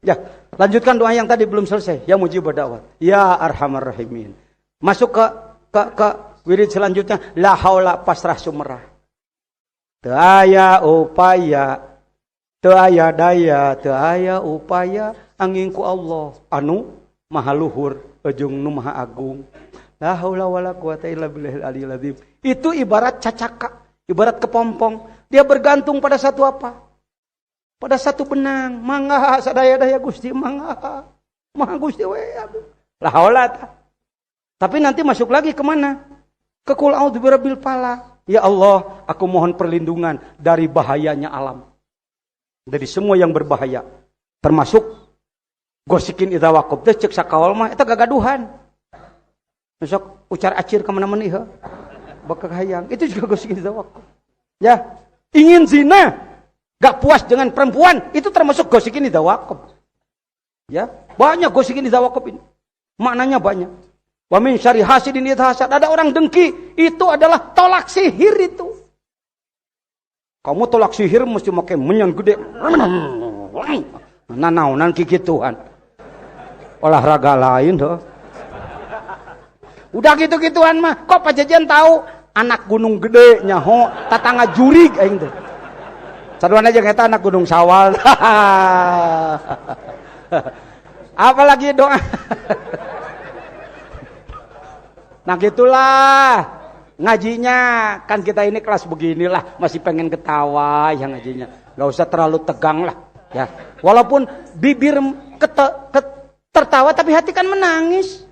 Ya, lanjutkan doa yang tadi belum selesai. Ya mujibud da'wat. Ya arhamar rahimin. Masuk ke wirid selanjutnya, la haula pasrah sumerah. Teu aya upaya, teu aya daya, teu aya upaya angin ku Allah anu maha luhur, ujung nu maha agung. La haula wala quwata illa billahil aliyil azim. Itu ibarat cacaka, ibarat kepompong. Dia bergantung pada satu apa? Pada satu benang. Mangga sadaya-daya Gusti, mangga. Maha Gusti we. La haula. Tapi nanti masuk lagi kemana? Ke qul a'udzu birabbil falaq. Ya Allah, aku mohon perlindungan dari bahayanya alam. Dari semua yang berbahaya. Termasuk gosikin idza waqab. Teh ceuk sakawal mah eta gagaduhan. Besok ucar acir kemana-mana ieu. Bakal hayang. Itu juga gosikin idza waqab. Ya. Ingin zina, gak puas dengan perempuan, itu termasuk gosikin idza waqab. Ya, banyak gosikin idza waqab ini. Maknanya banyak. Wa min syarri hasidin idza hasad. Ada orang dengki, itu adalah tolak sihir itu. Kamu tolak sihir mesti pakai menyan gede. Nanaonan kikituan. Olahraga lain tuh. Udah gitu-gituan mah, kok Pak Jajan tahu? Anak gunung gede nyaho tatangga jurig aing teh. Saduan aja eta anak gunung sawal. Apalagi doa. Nah gitulah ngajinya, kan kita ini kelas beginilah, masih pengen ketawa ya ngajinya. Gak usah terlalu tegang lah ya. Walaupun bibir tertawa tapi hati kan menangis.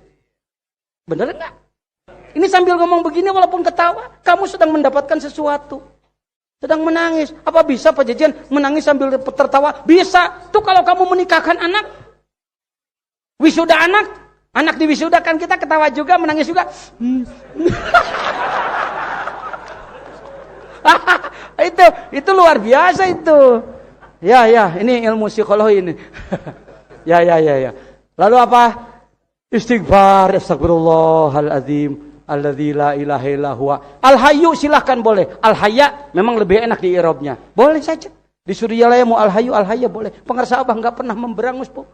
Bener enggak? Ini sambil ngomong begini walaupun ketawa, kamu sedang mendapatkan sesuatu. Sedang menangis. Apa bisa Pak Jajan menangis sambil tertawa? Bisa. Tuh kalau kamu menikahkan anak, wisuda anak diwisudakan kita ketawa juga, menangis juga. Itu luar biasa itu. Ya, ini ilmu psikologi ini. Ya. Lalu apa? Istighfar, astagfirullahaladzim. alladzi la ilaha illa huwa. Al-hayyu silahkan boleh. Al-hayya memang lebih enak di i'rabnya. Boleh saja. Di Suriyalaya mau al-hayyu al-hayya boleh. Pengarsa Abah enggak pernah memberangus, Bu.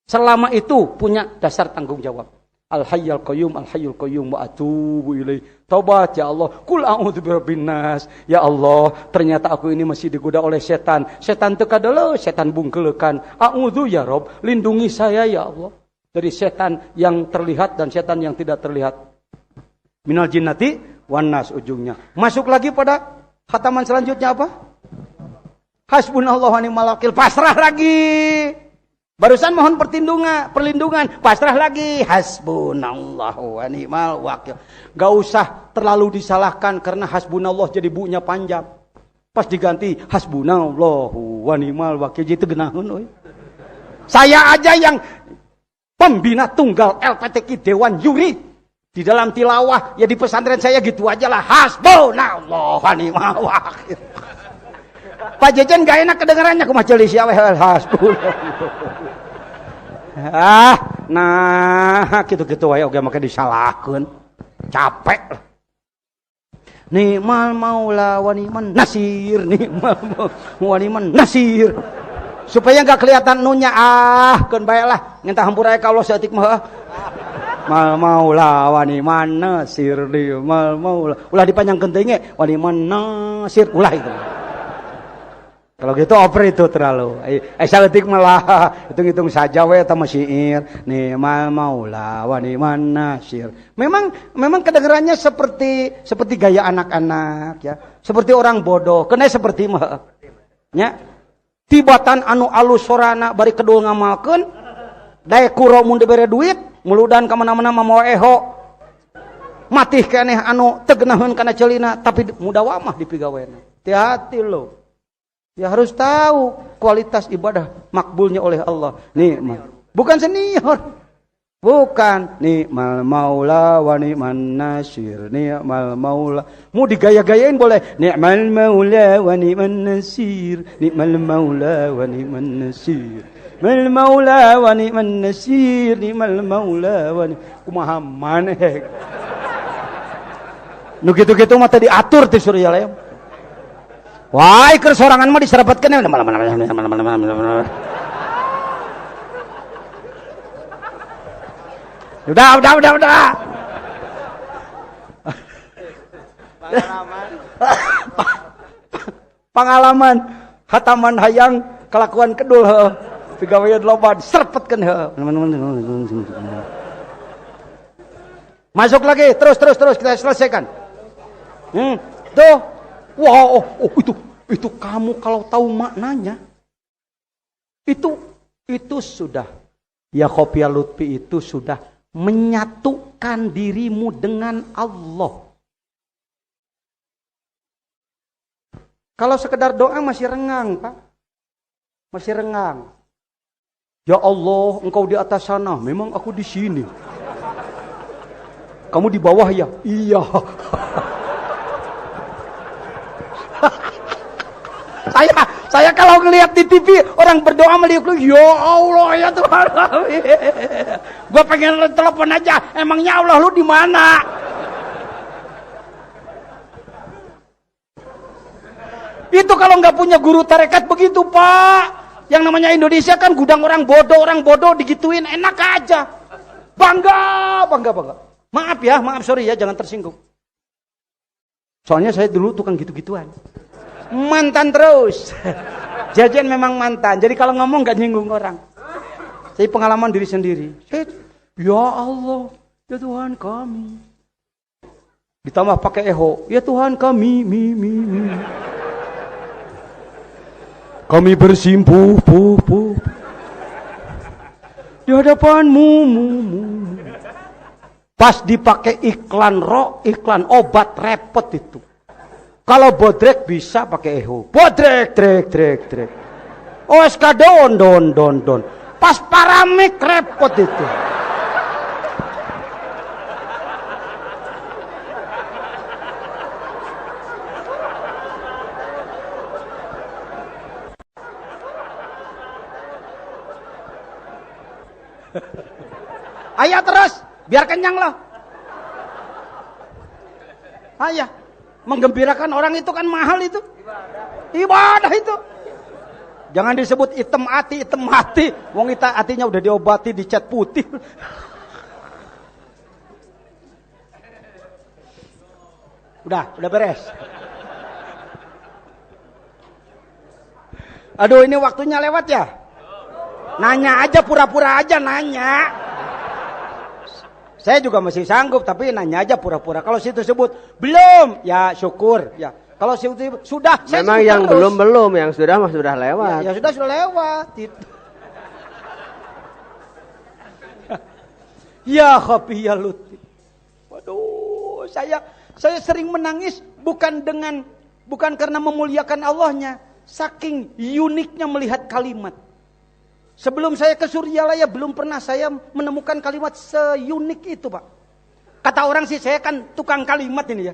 Selama itu punya dasar tanggung jawab. Al-hayyul qayyum wa atubu ilaih. Taubat ya Allah. Qul a'udzu birabbin nas. Ya Allah, ternyata aku ini masih digoda oleh setan. Setan teu kadeuleus, setan bungkeulekan. A'udzu ya Rabb, lindungi saya ya Allah dari setan yang terlihat dan setan yang tidak terlihat. Minal jinnati wan nas ujungnya. Masuk lagi pada khataman selanjutnya apa? Hasbunallahu wa ni'mal wakil. Pasrah lagi. Barusan mohon perlindungan, pasrah lagi. Hasbunallahu wa ni'mal wakil. Gak usah terlalu disalahkan karena hasbunallah jadi bunya panjang. Pas diganti hasbunallahu wa ni'mal wakil itu genaheun euy. Saya aja yang pembina tunggal LPTQ Dewan Juri di dalam tilawah ya di pesantren saya gitu aja lah. Hasbunallahu wa ni'mal wakil. Pak Jejen gak enak kedengarannya ke majelis ya nah gitu-gitu wae oge make disalahkeun. Capek lah. Ni'mal maula wa ni'man nasir, ni'mal wa ni'man nasir. Supaya enggak kelihatan nunya keun bae lah ngentah hampura ka Allah saeutik mah. Mal maula wa ni'man nasir, ni'mal maula. Ulah dipanjangkeun teuing ge wa ni'man nasir ulah itu. Kalau gitu oper itu terlalu. Saeutik malah hitung-hitung saja we eta mah syair. Ni'mal maula wa ni'man nasir. Memang kedengarannya seperti gaya anak-anak ya. Seperti orang bodoh. Kena seperti mah. Nya. Tibatan anu alus sorana bari kedul ngamalkeun. Dae kuro mun dibere duit, muludan ka mana-mana mah eho. Matih keneh anu teu geunaheun kana ceulina tapi mudawa mah dipigawena. Hati-hati lo. Ya harus tahu kualitas ibadah makbulnya oleh Allah. Nikmat. Bukan senior. Bukan. Ni'mal maula wa ni'man nasir. Ni'mal maula. Mau digaya-gayain boleh. Ni'mal maula wa ni'man nasir. Ni'mal maula wa ni'man nasir. Ni'mal maula wa ni'man nasir. Ni'mal maula wa ni'man. Kumaha maneh. Nu gitu-gitu mah tadi diatur ti Surya. Wah, keur sorangan mah diserepetkeun. Udah. Pengalaman hataman hayang kelakuan kedul heuh. Pigawean loba diserepetkeun heuh. Masuk lagi, terus kita selesaikan. Tuh. Wow, itu kamu kalau tahu maknanya. Itu sudah. Ya Khofiyah Lutfi itu sudah menyatukan dirimu dengan Allah. Kalau sekedar doa masih rengang, Pak. Masih rengang. Ya Allah, engkau di atas sana, memang aku di sini. Kamu di bawah ya? Iya. Saya kalau ngelihat di TV orang berdoa meliuk-liuk, ya Allah ya Tuhan. Gua pengen telepon aja, emangnya Allah lu di mana? Itu kalau nggak punya guru tarekat begitu, Pak. Yang namanya Indonesia kan gudang orang bodoh digituin enak aja. Bangga. Maaf sorry ya, jangan tersinggung. Soalnya saya dulu tukang gitu-gituan. Mantan terus. Jajan memang mantan. Jadi kalau ngomong gak nyinggung orang. Saya pengalaman diri sendiri. Ya Allah, ya Tuhan kami. Ditambah pakai eho. Ya Tuhan kami, kami bersimpuh, di hadapanmu. Pas dipakai iklan obat repot itu. Kalau bodrek bisa pakai eho. Bodrek, trek. OSK don. Pas paramik repot itu. Ayo terus, biar kenyang loh. Ya. Menggembirakan orang itu kan mahal itu. Ibadah itu. Jangan disebut hitam hati. Wong kita hatinya udah diobati, dicat putih. Udah beres. Aduh, ini waktunya lewat ya? Nanya aja, pura-pura aja nanya. Saya juga masih sanggup, tapi nanya aja pura-pura. Kalau situ sebut belum, ya syukur. Ya, kalau situ sudah. Memang yang terus. belum, yang sudah mah sudah lewat. Ya sudah lewat. Ya Khafi ya Lutfi. Waduh, saya sering menangis bukan karena memuliakan Allahnya, saking uniknya melihat kalimat. Sebelum saya ke Suryalaya belum pernah saya menemukan kalimat seunik itu, Pak. Kata orang sih saya kan tukang kalimat ini ya.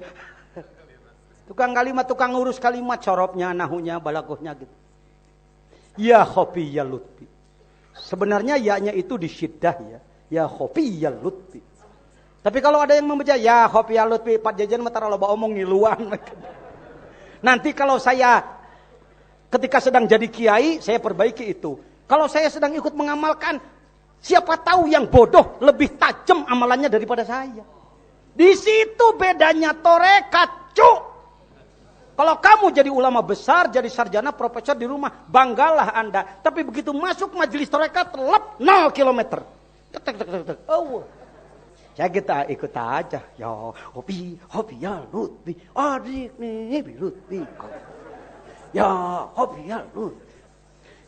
Tukang kalimat, tukang urus kalimat, corobnya, nahunya, balaghahnya gitu. Ya Khafi ya Lutfi. Sebenarnya ya-nya itu disyiddah ya. Ya Khafi ya Lutfi. Tapi kalau ada yang membaca ya Khafi ya Lutfi, Pak Jajan mah loba omong ngiluan. Nanti kalau saya ketika sedang jadi kiai, saya perbaiki itu. Kalau saya sedang ikut mengamalkan, siapa tahu yang bodoh lebih tajam amalannya daripada saya. Di situ bedanya torekat, cuk. Kalau kamu jadi ulama besar, jadi sarjana, profesor di rumah, banggalah Anda. Tapi begitu masuk majelis torekat, lep 0 kilometer. Oh. Saya kita ikut aja. Ya Hobi ya Lutfi. Adik nih Lutfi. Ya Hobi ya Lutfi.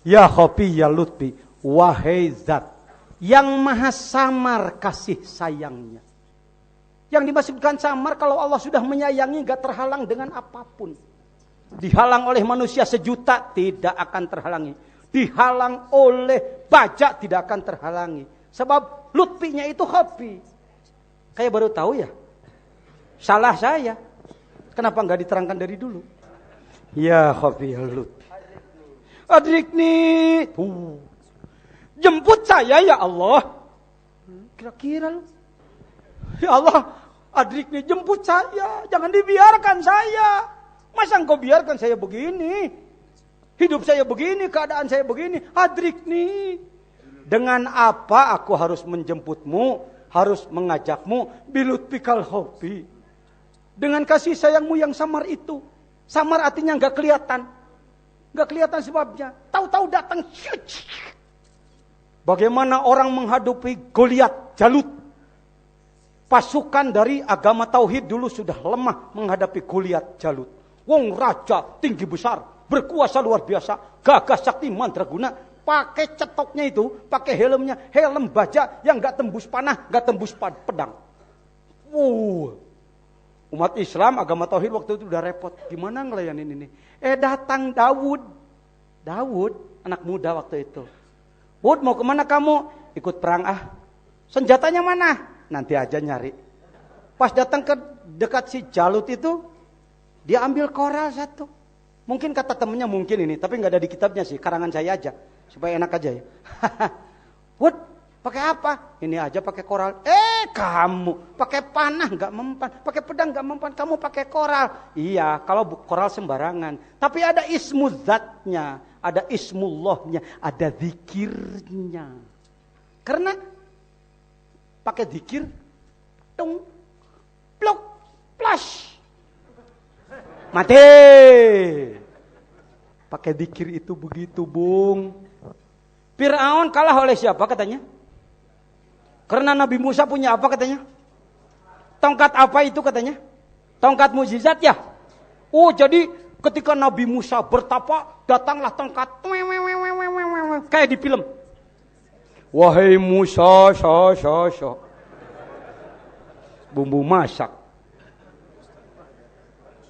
Ya Khafi ya Lutfi, wahai zat yang maha samar kasih sayangnya. Yang dimaksudkan samar kalau Allah sudah menyayangi gak terhalang dengan apapun. Dihalang oleh manusia 1 juta tidak akan terhalangi. Dihalang oleh bajak tidak akan terhalangi. Sebab Lutfinya itu Khafi. Kayak baru tahu ya. Salah saya. Kenapa gak diterangkan dari dulu? Ya Khafi ya Lutfi. Adrikni, jemput saya ya Allah. Kira-kira lu, ya Allah, adrikni jemput saya, jangan dibiarkan saya. Masa engkau biarkan saya begini? Hidup saya begini, keadaan saya begini. Adrikni, dengan apa aku harus menjemputmu, harus mengajakmu? Bilutfikal Khafi, dengan kasih sayangmu yang samar itu. Samar artinya enggak kelihatan. Gak kelihatan sebabnya. Tahu-tahu datang. Bagaimana orang menghadapi Goliat, Jalut. Pasukan dari agama Tauhid dulu sudah lemah menghadapi Goliat, Jalut. Wong raja tinggi besar, berkuasa luar biasa, gagah sakti mandraguna. Pakai cetoknya itu, pakai helmnya, helm baja yang gak tembus panah, gak tembus pedang. Umat Islam, agama Tauhid waktu itu udah repot. Gimana ngelayanin ini? Datang Daud, anak muda waktu itu. Wud, mau kemana kamu? Ikut perang Senjatanya mana? Nanti aja nyari. Pas datang ke dekat si Jalut itu, dia ambil koral 1. Mungkin kata temennya mungkin ini, tapi nggak ada di kitabnya sih, karangan saya aja. Supaya enak aja ya. Wud, pakai apa? Ini aja pakai koral. Kamu pakai panah nggak mempan, pakai pedang nggak mempan, kamu pakai koral. Iya, kalau koral sembarangan. Tapi ada ismu zatnya, ada ismullahnya, ada zikirnya. Karena pakai zikir, tung, pluk, flash, mati. Pakai zikir itu begitu, Bung. Fir'aun kalah oleh siapa katanya? Karena Nabi Musa punya apa katanya? Tongkat apa itu katanya? Tongkat mukjizat ya? Jadi ketika Nabi Musa bertapa, datanglah tongkat. Kayak di film. Wahai Musa, bumbu masak.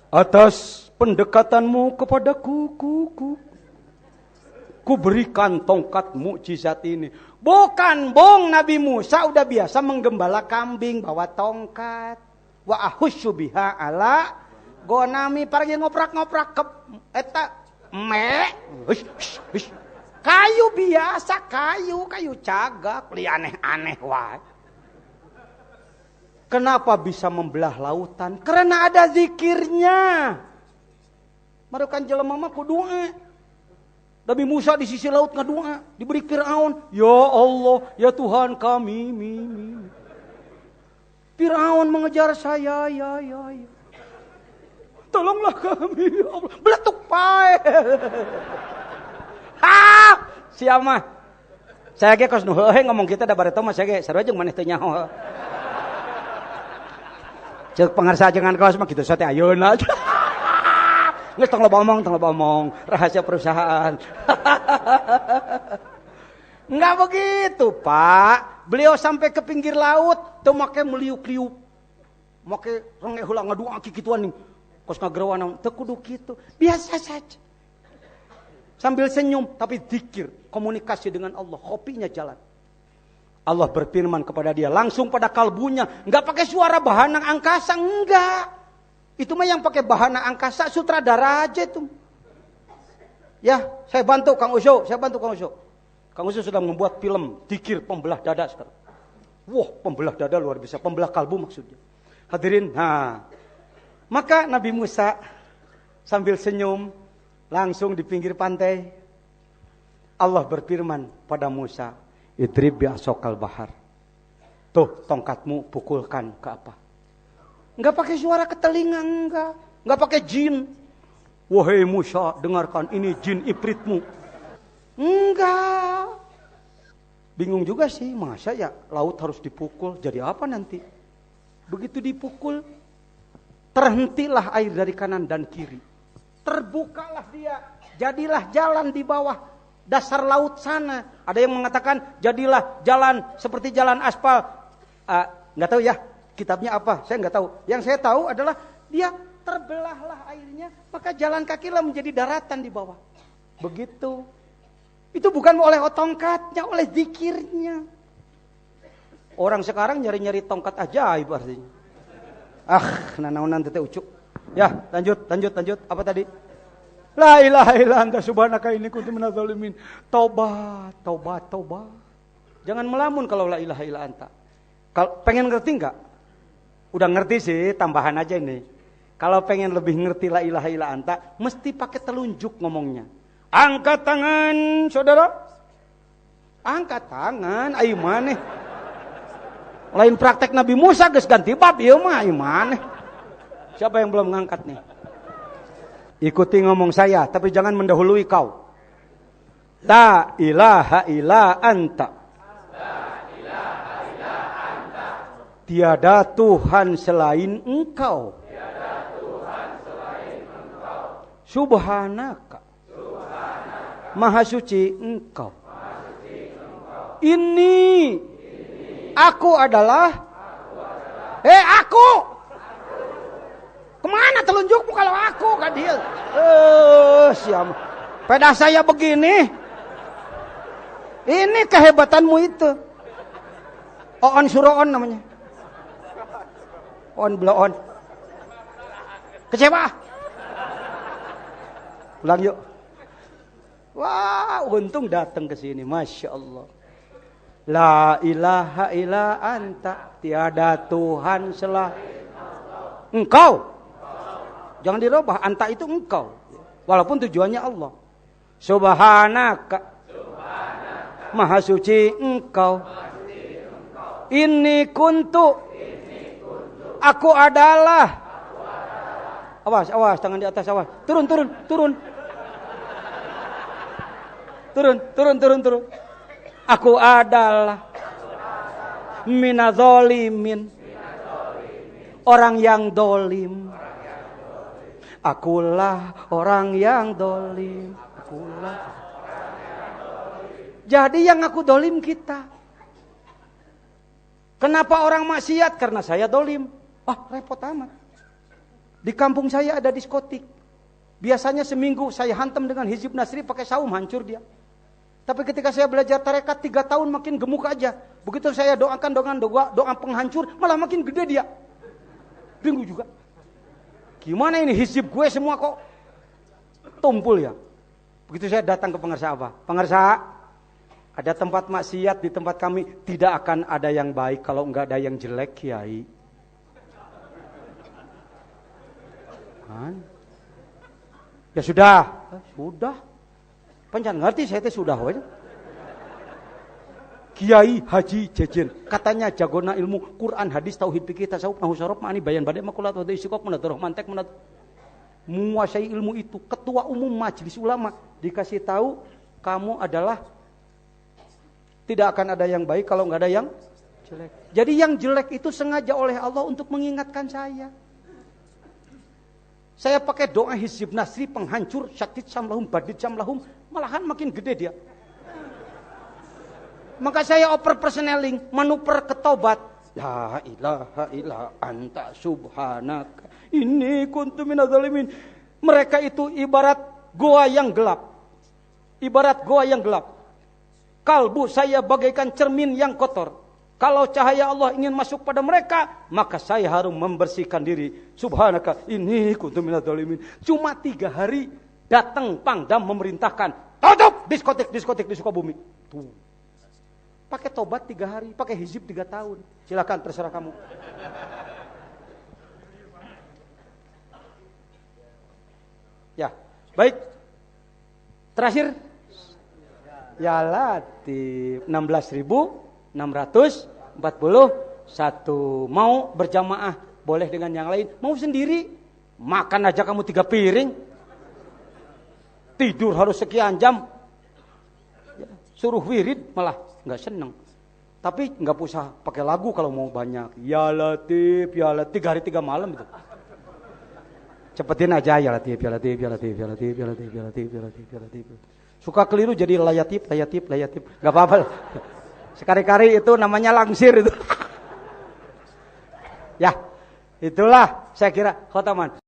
Atas pendekatanmu kepadaku, ku berikan tongkat mukjizat ini. Bukan, Bung, Nabi Musa udah biasa menggembala kambing bawa tongkat. Wa ahusyu biha ala gonami pergi ngoprak-ngoprak ke eta kayu biasa, kayu cagak, li aneh-aneh wae. Kenapa bisa membelah lautan? Karena ada zikirnya. Marukan jelema mah ku doa. Nabi Musa di sisi laut ngadoa, diberi Fir'aun, ya Allah, ya Tuhan kami, Fir'aun mengejar saya, ya. Tolonglah kami, ya Allah. Beletuk pae. Ha, siapa? Saya ge kos nu heuh ngomong kita da bareto mah saya ge sarua jeung maneh teu nyaho. Ceuk pangarsa jangan kaos mah kitu teh ayeuna. Nges tong loba omong, rahasia perusahaan. Enggak begitu, Pak. Beliau sampai ke pinggir laut, teu make meliuk-liuk. Make renge heula ngadoa kikituan nih. Kos ngagerewan teu kudu kitu. Biasa saja. Sambil senyum tapi zikir, komunikasi dengan Allah, kopinya jalan. Allah berfirman kepada dia langsung pada kalbunya, enggak pakai suara bahana angkasa, enggak. Itu mah yang pakai bahana angkasa sutradara aja itu. Ya, saya bantu Kang Uso. Kang Uso sudah membuat film zikir pembelah dada sekarang. Wah, pembelah dada luar biasa, pembelah kalbu maksudnya. Hadirin, maka Nabi Musa sambil senyum langsung di pinggir pantai. Allah berfirman pada Musa, "Idrib bi'asokal bahar." Tuh, tongkatmu pukulkan ke apa? Enggak pakai suara ke telinga, enggak pakai jin. Wahai Musa, dengarkan ini jin ifritmu. Enggak. Bingung juga sih, masa ya laut harus dipukul, jadi apa nanti? Begitu dipukul, terhentilah air dari kanan dan kiri. Terbukalah dia, jadilah jalan di bawah dasar laut sana. Ada yang mengatakan jadilah jalan seperti jalan aspal. Enggak tahu ya. Kitabnya apa? Saya nggak tahu. Yang saya tahu adalah dia terbelahlah airnya, maka jalan kakilah menjadi daratan di bawah. Begitu. Itu bukan oleh tongkatnya, oleh zikirnya. Orang sekarang nyari-nyari tongkat ajaib artinya. Nanaonan tete ucuk. Ya, lanjut. Apa tadi? La ilaha illa anta subhanaka inni kuntu minadz zalimin. Taubat. Jangan melamun kalau la ilaha illa anta. Kalau pengen ngerti enggak? Udah ngerti sih, tambahan aja ini. Kalau pengen lebih ngerti la ilaha illa anta, mesti pakai telunjuk ngomongnya. Angkat tangan, saudara. Angkat tangan, ayo maneh. Lain praktek Nabi Musa geus ganti bab ieu mah, ayo maneh. Siapa yang belum ngangkat nih? Ikuti ngomong saya, tapi jangan mendahului kau. La ilaha illa anta. Tiada Tuhan selain Engkau. Subhanaka. Maha suci Engkau. Ini aku adalah. Aku. Kemana telunjukmu kalau aku Kadil? Siapa? Pada saya begini. Ini kehebatanmu itu. On suruh on namanya. On blow on. Kecewa. Ulang yuk. Wah, untung datang ke sini, masya Allah. La ilaha illa anta, tiada Tuhan selain Engkau. Jangan dirubah, anta itu Engkau. Walaupun tujuannya Allah. Subhanaka. Maha suci Engkau. Inni kuntu. Aku adalah. Awas, tangan di atas, awas. Turun. Aku adalah minadzolimin. Orang yang dolim. Akulah orang yang dolim. Jadi yang aku dolim kita. Kenapa orang maksiat? Karena saya dolim. Repot amat. Di kampung saya ada diskotik. Biasanya seminggu saya hantam dengan hizib nasri pakai saum, hancur dia. Tapi ketika saya belajar tarekat 3 tahun makin gemuk aja. Begitu saya doakan dengan doa penghancur, malah makin gede dia. Bingung juga. Gimana ini hizib gue semua kok tumpul ya. Begitu saya datang ke pengarsa apa? Pengarsa, ada tempat maksiat di tempat kami, tidak akan ada yang baik kalau enggak ada yang jelek, Kiai. Ya sudah. Sudah. Panjang ngerti saya teh sudah wae. Kiai Haji Jejen katanya jagona ilmu Quran hadis tauhid fikih tasawuf nahwu sorof ma'ani bayan badai makulat wa istiqaq munadarah mantek menguasai ilmu itu. Ketua umum majelis ulama dikasih tahu kamu adalah tidak akan ada yang baik kalau nggak ada yang jelek. Jadi yang jelek itu sengaja oleh Allah untuk mengingatkan saya. Saya pakai doa hizib nasri penghancur syatid samlahum badid samlahum malahan makin gede dia. Maka saya oper personeling, manuver ketobat. La ilaha illa anta subhanaka inni kuntu minadz zalimin. Mereka itu ibarat goa yang gelap. Ibarat goa yang gelap. Kalbu saya bagaikan cermin yang kotor. Kalau cahaya Allah ingin masuk pada mereka, maka saya harus membersihkan diri. Subhanaka inni kuntu minadz zalimin. Cuma 3 hari datang Pangdam memerintahkan, tutup diskotik di Sukabumi. Tuh. Pakai tobat 3 hari, pakai hizib 3 tahun. Silakan terserah kamu. Ya, baik. Terakhir. Ya Latif 16.641. Mau berjamaah boleh dengan yang lain, mau sendiri makan aja kamu 3 piring. Tidur harus sekian jam. Suruh wirid malah nggak seneng. Tapi nggak usah pakai lagu kalau mau banyak. Ya Latif 3 hari 3 malam itu. Cepetin aja ya Latif, ya Latif, ya Latif, ya Latif, ya Latif, ya Latif, ya Latif, ya Latif. Suka keliru jadi layatip. Nggak apa-apa. Sekali-kali itu namanya langsir itu. Ya, itulah saya kira khotaman.